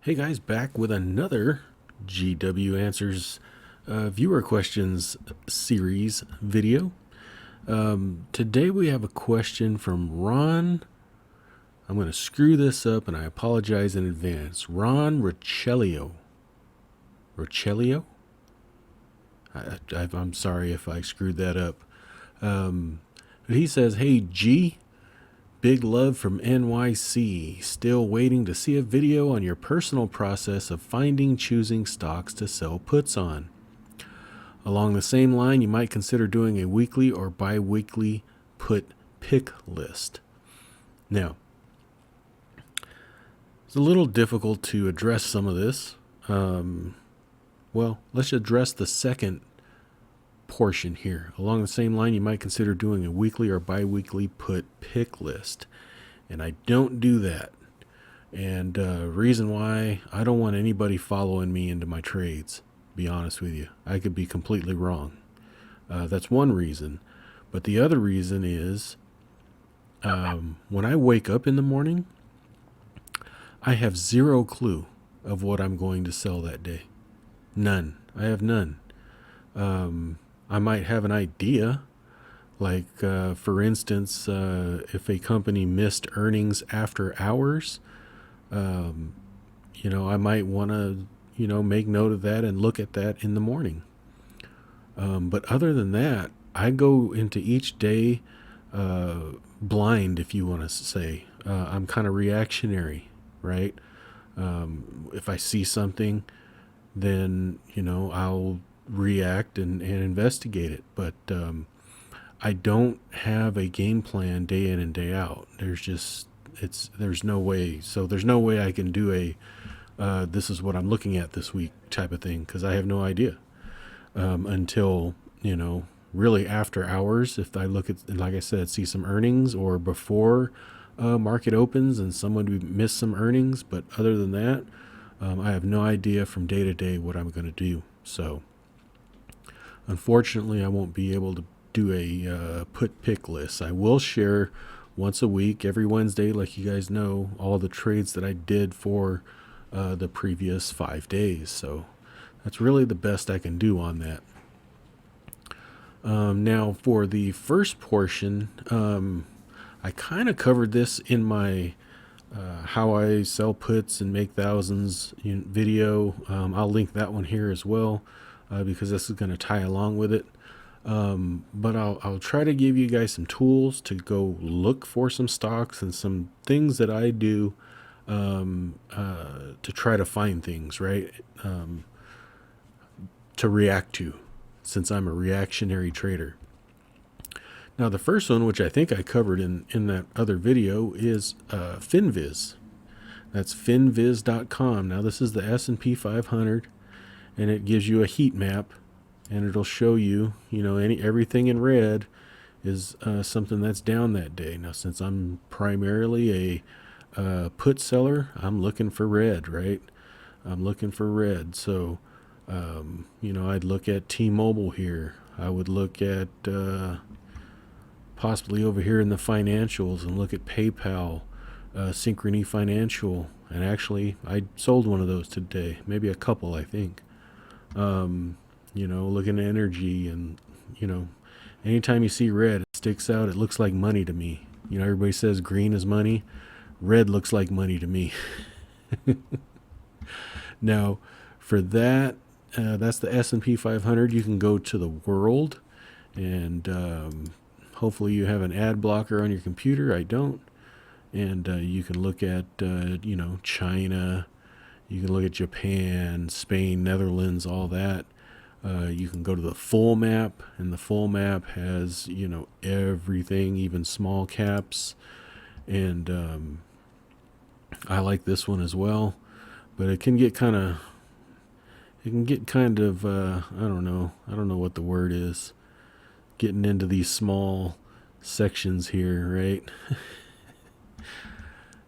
Hey guys, back with another GW Answers viewer questions series video. Today we have a question from Ron. I'm going to screw this up and I apologize in advance. Ron Rochelio. Rochelio? I'm sorry if I screwed that up. But he says, hey G, big love from NYC. Still waiting to see a video on your personal process of finding, choosing stocks to sell puts on. Along the same line, you might consider doing a weekly or bi-weekly put pick list. Now, it's a little difficult to address some of this. Well, let's address the second portion here. Along the same line, you might consider doing a weekly or bi-weekly put pick list. And I don't do that. And reason why, I don't want anybody following me into my trades, be honest with you. I could be completely wrong. That's one reason. But the other reason is when I wake up in the morning, I have zero clue of what I'm going to sell that day. None. I have none. I might have an idea, like for instance, if a company missed earnings after hours, I might want to, make note of that and look at that in the morning. But other than that, I go into each day blind, if you want to say. I'm kind of reactionary, right? If I see something, then, I'll react and investigate it. But I don't have a game plan day in and day out. There's no way. So there's no way I can do this is what I'm looking at this week type of thing, because I have no idea until, really after hours. If I look at, like I said, see some earnings, or before market opens and someone missed some earnings. But other than that, I have no idea from day to day what I'm going to do. So unfortunately, I won't be able to do a put pick list. I will share once a week, every Wednesday, like you guys know, all the trades that I did for the previous 5 days. So that's really the best I can do on that. Now for the first portion, I kind of covered this in my how I sell puts and make thousands video. I'll link that one here as well, because this is going to tie along with it. But I'll try to give you guys some tools to go look for some stocks and some things that I do to try to find things, right? To react to, since I'm a reactionary trader. Now, the first one, which I think I covered in that other video, is FinViz. That's finviz.com. Now, this is the S&P 500, and it gives you a heat map, and it'll show you, everything in red is something that's down that day. Now, since I'm primarily a put seller, I'm looking for red, right? I'm looking for red. So, I'd look at T-Mobile here. I would look at possibly over here in the financials and look at PayPal, Synchrony Financial. And actually, I sold one of those today, maybe a couple, I think. Looking at energy, and, anytime you see red, it sticks out. It looks like money to me. Everybody says green is money. Red looks like money to me. Now, for that, that's the S&P 500. You can go to the world, and hopefully you have an ad blocker on your computer. I don't. And you can look at, China. You can look at Japan, Spain, Netherlands, all that. You can go to the full map, and the full map has, everything, even small caps. And I like this one as well, but it can get kind of, I don't know what the word is, getting into these small sections here, right?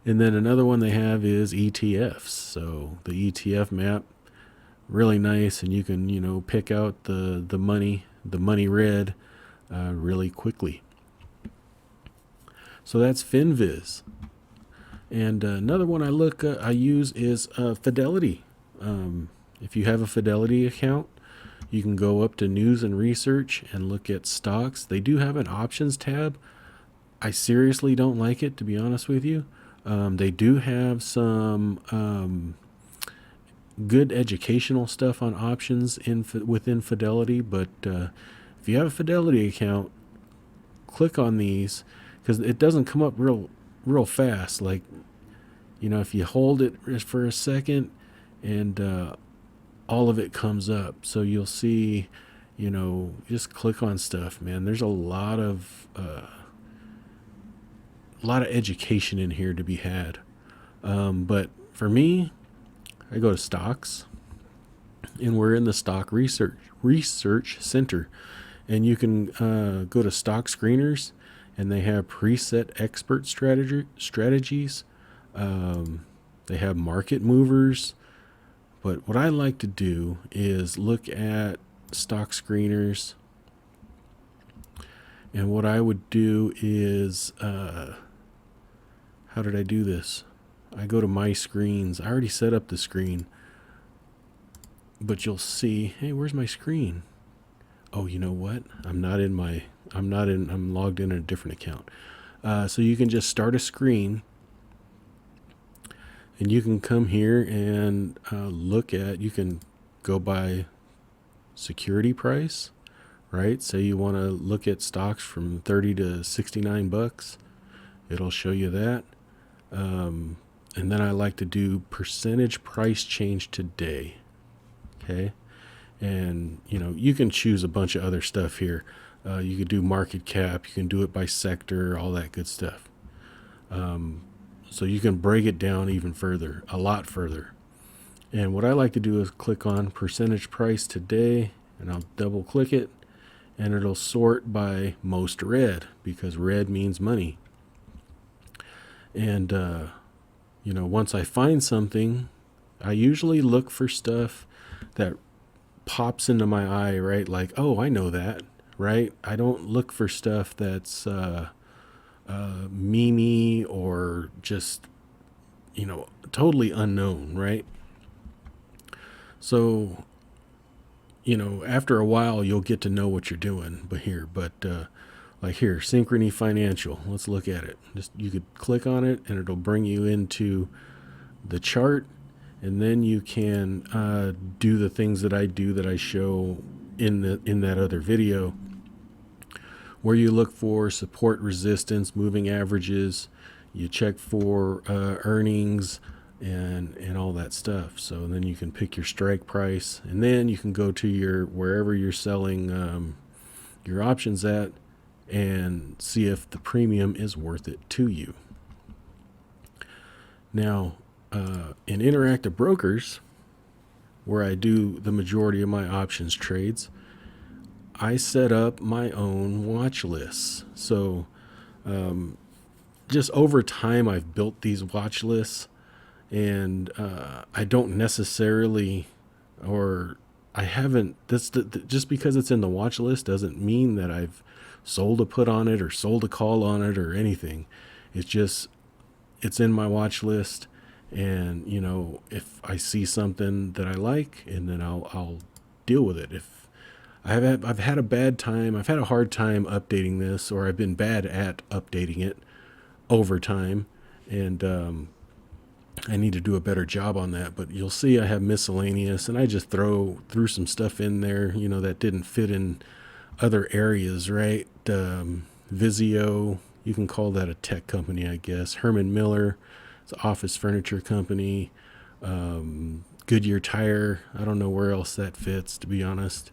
And then another one they have is ETFs. So the ETF map, really nice, and you can, pick out the money red really quickly. So that's FinViz. And another one I use is Fidelity. If you have a Fidelity account, you can go up to news and research and look at stocks. They do have an options tab. I seriously don't like it, to be honest with you. They do have some good educational stuff on options within Fidelity, but if you have a Fidelity account, click on these because it doesn't come up real fast. Like, if you hold it for a second and all of it comes up, so you'll see, just click on stuff, man. There's a lot of education in here to be had. But for me, I go to stocks, and we're in the stock research center, and you can go to stock screeners, and they have preset expert strategies. They have market movers, but what I like to do is look at stock screeners, and what I would do is how did I do this? I go to my screens. I already set up the screen, but you'll see, hey, where's my screen? Oh, you know what? I'm logged in a different account. So you can just start a screen, and you can come here and you can go by security price, right? Say you want to look at stocks from 30 to 69 bucks. It'll show you that. And then I like to do percentage price change today. Okay. And, you can choose a bunch of other stuff here. You could do market cap. You can do it by sector, all that good stuff. So you can break it down even further, a lot further. And what I like to do is click on percentage price today, and I'll double click it, and it'll sort by most red, because red means money. And, once I find something, I usually look for stuff that pops into my eye, right? Like, oh, I know that, right? I don't look for stuff that's memey or just, totally unknown, right? So, after a while, you'll get to know what you're doing. Like here, Synchrony Financial. Let's look at it. You could click on it, and it'll bring you into the chart, and then you can do the things that I show in that other video, where you look for support, resistance, moving averages. You check for earnings and all that stuff. So then you can pick your strike price, and then you can go to wherever you're selling your options at, and see if the premium is worth it to you. Now, in Interactive Brokers, where I do the majority of my options trades, I set up my own watch lists. So just over time, I've built these watch lists, and I don't necessarily, or I haven't, just because it's in the watch list doesn't mean that I've sold a put on it or sold a call on it or anything. It's in my watch list, and if I see something that I like, and then I'll deal with it. If I've had a hard time updating this, or I've been bad at updating it over time, and I need to do a better job on that. But you'll see I have miscellaneous, and I just threw some stuff in there, that didn't fit in other areas, right? Vizio, you can call that a tech company, I guess. Herman Miller, it's an office furniture company. Goodyear Tire, I don't know where else that fits, to be honest.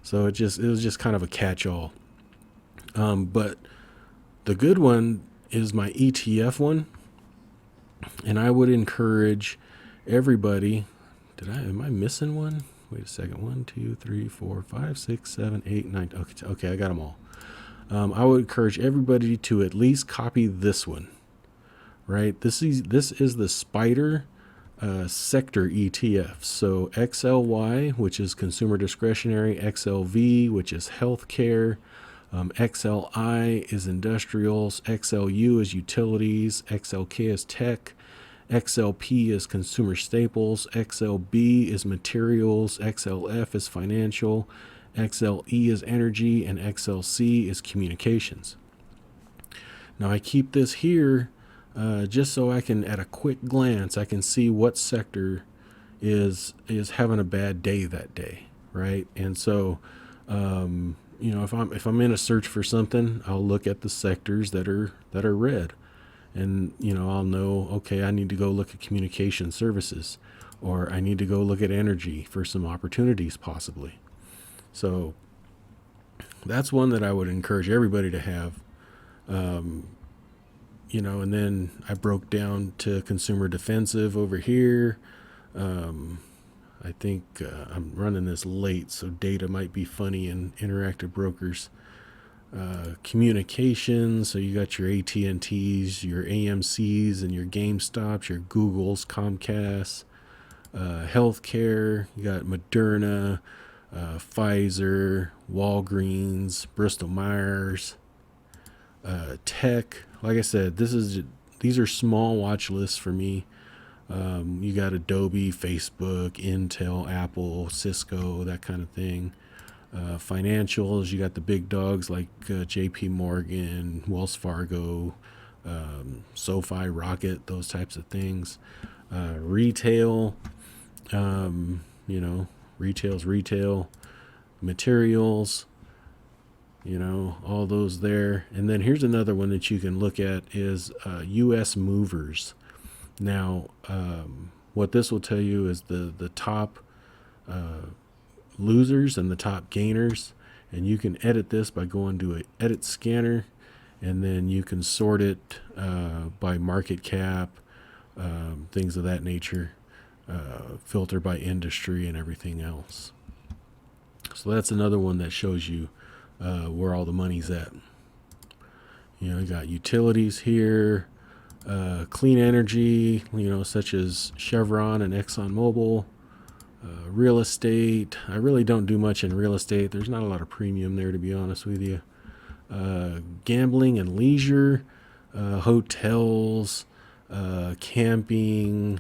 So it was just kind of a catch-all. But the good one is my ETF one, and I would encourage everybody. Am I missing one? Wait a second. 1, 2, 3, 4, 5, 6, 7, 8, 9. Okay, I got them all. I would encourage everybody to at least copy this one, right? This is the Spider sector ETF. So XLY, which is consumer discretionary, XLV, which is healthcare, XLI is industrials, XLU is utilities, XLK is tech, XLP is consumer staples, XLB is materials, XLF is financial, XLE is energy, and XLC is communications. Now I keep this here just so I can, at a quick glance, I can see what sector is having a bad day that day, right? And so, if I'm in a search for something, I'll look at the sectors that are red, and I'll know, okay, I need to go look at communication services, or I need to go look at energy for some opportunities possibly. So that's one that I would encourage everybody to have. And then I broke down to consumer defensive over here. I think I'm running this late, so data might be funny in interactive brokers. Communications, so you got your AT&Ts, your AMCs, and your GameStops, your Googles, Comcast. Healthcare, you got Moderna, Pfizer, Walgreens, Bristol Myers. Tech, like I said, these are small watch lists for me. You got Adobe, Facebook, Intel, Apple, Cisco, that kind of thing. Financials, you got the big dogs like JP Morgan, Wells Fargo, SoFi, Rocket, those types of things. Retail, retail's retail. Materials, all those there. And then here's another one that you can look at is U.S. movers. Now, what this will tell you is the top losers and the top gainers, and you can edit this by going to an edit scanner, and then you can sort it by market cap, things of that nature, filter by industry and everything else. So that's another one that shows you where all the money's at. You got utilities here, clean energy, such as Chevron and ExxonMobil. Real estate, I really don't do much in real estate. There's not a lot of premium there, to be honest with you. Gambling and leisure, hotels, camping,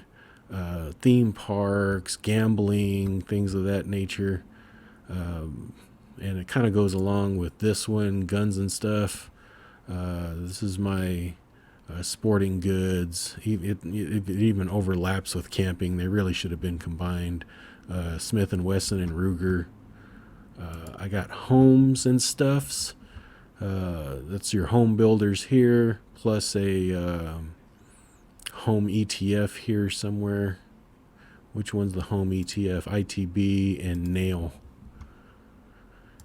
theme parks, gambling, things of that nature. And it kind of goes along with this one, guns and stuff. This is my sporting goods. It even overlaps with camping. They really should have been combined. Smith & Wesson and Ruger. I got homes and stuffs. That's your home builders here, plus a home ETF here somewhere. Which one's the home ETF? ITB and Nail.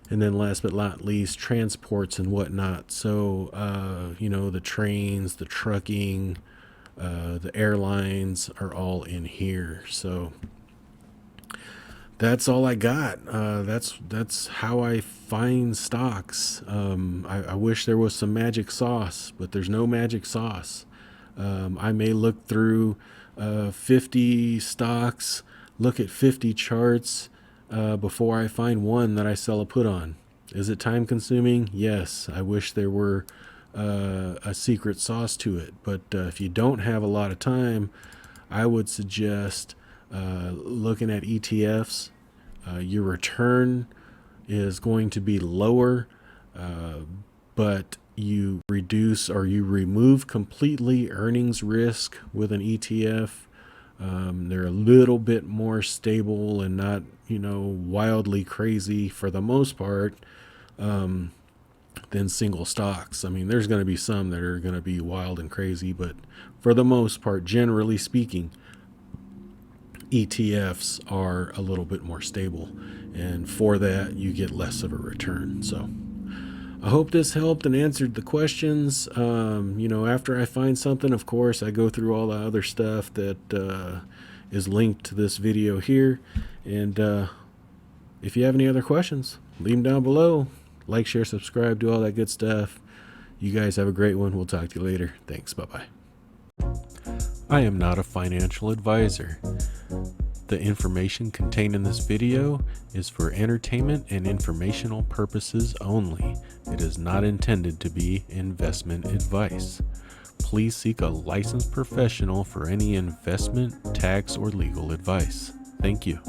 And then last but not least, transports and whatnot. So, the trains, the trucking, the airlines are all in here. So that's all I got. That's how I find stocks. I wish there was some magic sauce, but there's no magic sauce. I may look through 50 stocks, look at 50 charts, before I find one that I sell a put on. Is it time consuming? Yes. I wish there were a secret sauce to it. But if you don't have a lot of time, I would suggest looking at ETFs. Your return is going to be lower, but you reduce or you remove completely earnings risk with an ETF. They're a little bit more stable and not, wildly crazy for the most part, than single stocks. I mean, there's going to be some that are going to be wild and crazy, but for the most part, generally speaking, ETFs are a little bit more stable, and for that, you get less of a return. So I hope this helped and answered the questions. After I find something, of course, I go through all the other stuff that is linked to this video here. And if you have any other questions, leave them down below. Like, share, subscribe, do all that good stuff. You guys have a great one. We'll talk to you later. Thanks. Bye-bye. I am not a financial advisor. The information contained in this video is for entertainment and informational purposes only. It is not intended to be investment advice. please seek a licensed professional for any investment, tax, or legal advice. Thank you.